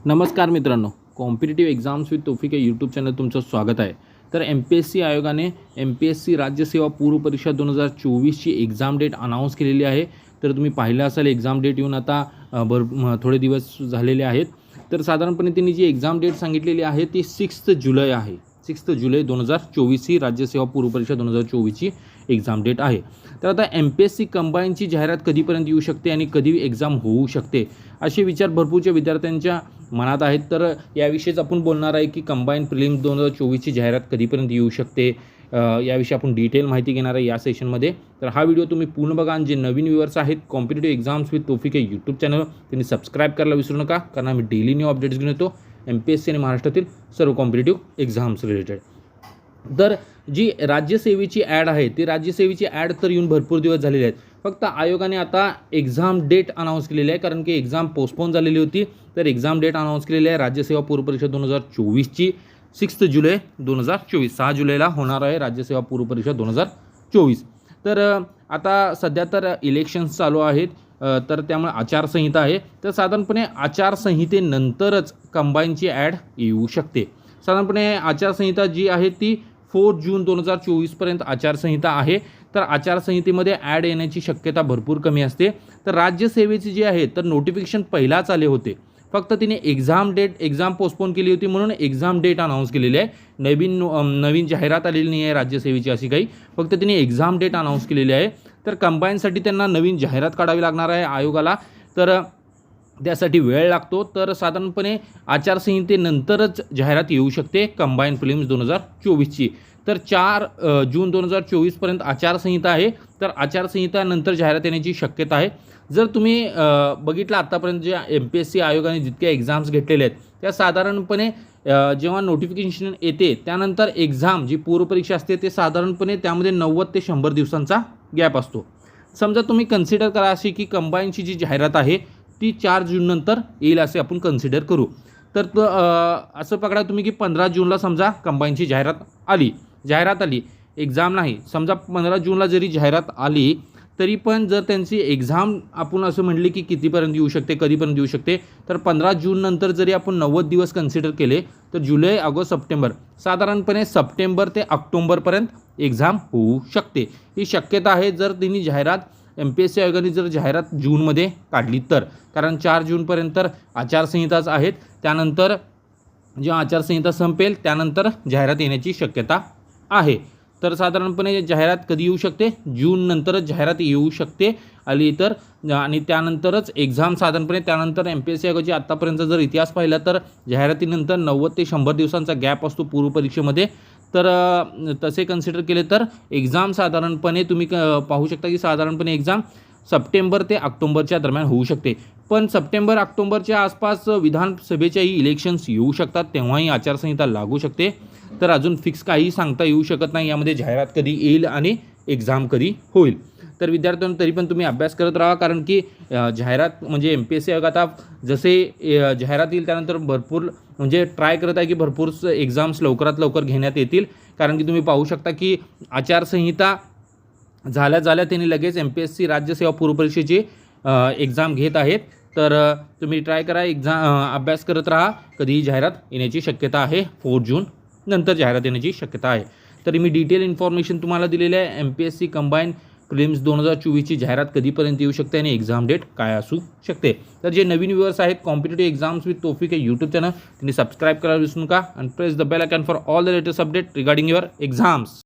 नमस्कार मित्रांनो, competitive exams with Taufiq या यूट्यूब चॅनल तुमचं स्वागत आहे. तर MPSC आयोगाने MPSC राज्यसेवा पूर्व परीक्षा 2024ची एक्झाम डेट अनाऊन्स केलेली आहे. तर तुम्ही पाहिलं असेल एक्झाम डेट येऊन आता थोडे दिवस झालेले आहेत. तर साधारणपणे त्यांनी जी एक्झाम डेट सांगितलेली आहे ती 6 जुलै आहे. 6 जुलै 2024 ही राज्यसेवा पूर्व परीक्षा 2024ची एक्झाम डेट आहे. तर आता MPSC कंबाईनची जाहिरात कधीपर्यंत येऊ शकते आणि कधी एक्झाम होऊ शकते असे विचार भरपूरच्या विद्यार्थ्यांच्या मनात आहेत. तर याविषयीच आपण बोलणार आहे की कंबाईन प्रिलिम्स 2024ची जाहिरात कधीपर्यंत येऊ शकते, याविषयी आपण डिटेल माहिती घेणार आहे या सेशनमध्ये. तर हा व्हिडिओ तुम्ही पूर्ण बघा आणि जे नवीन व्ह्यूअर्स आहेत कॉम्पिटिटिव्ह एक्झाम्स विथ तौफिक या यूट्यूब चॅनल त्यांनी सबस्क्राईब करायला विसरू नका, कारण आम्ही डेली न्यू अपडेट्स घेऊन येतो MPSC आणि महाराष्ट्रातील सर्व कॉम्पिटिटिव्ह एक्झाम्स रिलेटेड. तर जी राज्यसेवेची ॲड आहे ती राज्यसेवेची ॲड तर येऊन भरपूर दिवस झालेले आहेत. फक्त आयोगाने आता एक्झाम डेट अनाऊन्स केलेली आहे, कारण की एक्झाम पोस्टपोन झालेली होती. तर एक्झाम डेट अनाऊन्स केलेली आहे राज्यसेवा पूर्व परीक्षा 2024ची 6 जुलै 2024. 6 जुलैला होणार आहे राज्यसेवा पूर्व परीक्षा 2024. तर आता सध्या तर इलेक्शन्स चालू आहेत, तर त्यामुळे आचारसंहिता आहे. तर साधारणपणे आचारसंहितेनंतरच कंबाईनची ॲड येऊ शकते. साधारणपणे आचारसंहिता जी आहे ती 4 जून 2024पर्यंत आचारसंहिता आहे. तर आचारसंहितेमध्ये ॲड येण्याची शक्यता भरपूर कमी असते. तर राज्यसेवेची जी आहे तर नोटिफिकेशन पहिलाच आले होते, फक्त तिने एक्झाम पोस्टपोन केली होती म्हणून एक्झाम डेट अनाऊन्स केलेली आहे. नवीन जाहिरात आलेली नाही आहे राज्यसेवेची अशी काही, फक्त तिने एक्झाम डेट अनाऊन्स केलेली आहे. तर कंबाईनसाठी त्यांना नवीन जाहिरात काढावी लागणार आहे आयोगाला, तर त्यासाठी वेळ लागतो. तर साधारणपणे आचारसंहितेनंतरच जाहिरात येऊ शकते कंबाईन प्रिलिम्स 2024ची. तर 4 जून 2024पर्यंत आचारसंहिता आहे. तर आचारसंहितानंतर जाहिरात येण्याची शक्यता आहे. जर तुम्ही बघितलं आत्तापर्यंत जे MPSC आयोगाने जितक्या एक्झाम्स घेतलेल्या आहेत त्या साधारणपणे जेव्हा नोटिफिकेशन येते त्यानंतर एक्झाम जी पूर्वपरीक्षा असते ते साधारणपणे त्यामध्ये 90 ते 100 दिवसांचा गॅप असतो. समजा तुम्ही कन्सिडर करा अशी की कंबाईनची जी जाहिरात आहे ती 4 जूननंतर येईल असे आपण कन्सिडर करू. तर असं पकडा तुम्ही की 15 जूनला समजा कंबाईनची जाहिरात आली, एक्झाम नाही. समजा 15 जूनला जरी जाहिरात आली तरी पण जर त्यांची एक्झाम आपण असं म्हणले की कितीपर्यंत येऊ शकते, कधीपर्यंत येऊ शकते, तर 15 जूननंतर जरी आपण 90 दिवस कन्सिडर केले तर जुलै, ऑगस्ट, सप्टेंबर, साधारणपणे सप्टेंबर ते ऑक्टोबरपर्यंत एक्झाम होऊ शकते. ही शक्यता आहे जर त्यांनी MPSC आयोगाने जर जाहिरात जूनमध्ये काढली तर, कारण 4 जूनपर्यंत आचारसंहिताच आहेत. त्यानंतर जेव्हा आचारसंहिता संपेल त्यानंतर जाहिरात येण्याची शक्यता आहे. तर साधारणपणे जाहिरात कधी येऊ शकते, जूननंतरच जाहिरात येऊ शकते आली तर, आणि त्यानंतरच एक्झाम साधारणपणे त्यानंतर MPSC आयोगाची आत्तापर्यंत जर इतिहास पाहिला तर जाहिरातीनंतर 90 ते 100 दिवसांचा गॅप असतो पूर्वपरीक्षेमध्ये. तर तसे कन्सिडर केले तर एक्झाम साधारणपणे तुम्ही पाहू शकता की साधारणपणे एक्झाम सप्टेंबर ते ऑक्टोबरच्या दरम्यान होऊ शकते. पण सप्टेंबर ऑक्टोबरच्या आसपास विधानसभेच्याही इलेक्शन्स येऊ शकतात, तेव्हाही आचारसंहिता लागू शकते. तर अजून फिक्स काही सांगता येऊ शकत नाही यामध्ये जाहिरात कधी येईल आणि एक्झाम कधी होईल. तर विद्यार्थ्यांनो तरी पण तुम्ही अभ्यास करत राहा, कारण की जाहिरात म्हणजे MPSC आयोग आता जसे जाहिरात येईल त्यानंतर भरपूर म्हणजे ट्राय करत आहे की भरपूर एक्झाम्स लवकरात लवकर घेण्यात येतील. कारण की तुम्ही पाहू शकता की आचारसंहिता झाल्या त्यांनी लगेच MPSC राज्यसेवा पूर्व परीक्षेची एक्झाम घेत आहेत. तर तुम्ही ट्राय करा, अभ्यास करत राहा. कधीही जाहिरात येण्याची शक्यता आहे, 4 जून नंतर जाहिरात येण्याची शक्यता आहे. तर मी डिटेल इन्फॉर्मेशन तुम्हाला दिलेली आहे. MPSC कंबाईन प्रिलिम्स 2024ची जाहिरात कधीपर्यंत येऊ शकते आणि एक्झाम डेट काय असू शकते. तर जे नवीन व्ह्यूअर्स आहेत कॉम्पिटिटिव्ह एक्झाम्स विथ तौफिक हे यूट्यूब चॅनल त्यांनी सबस्क्राईब करायला विसरू नका, आणि press the bell icon for all the latest update regarding your exams.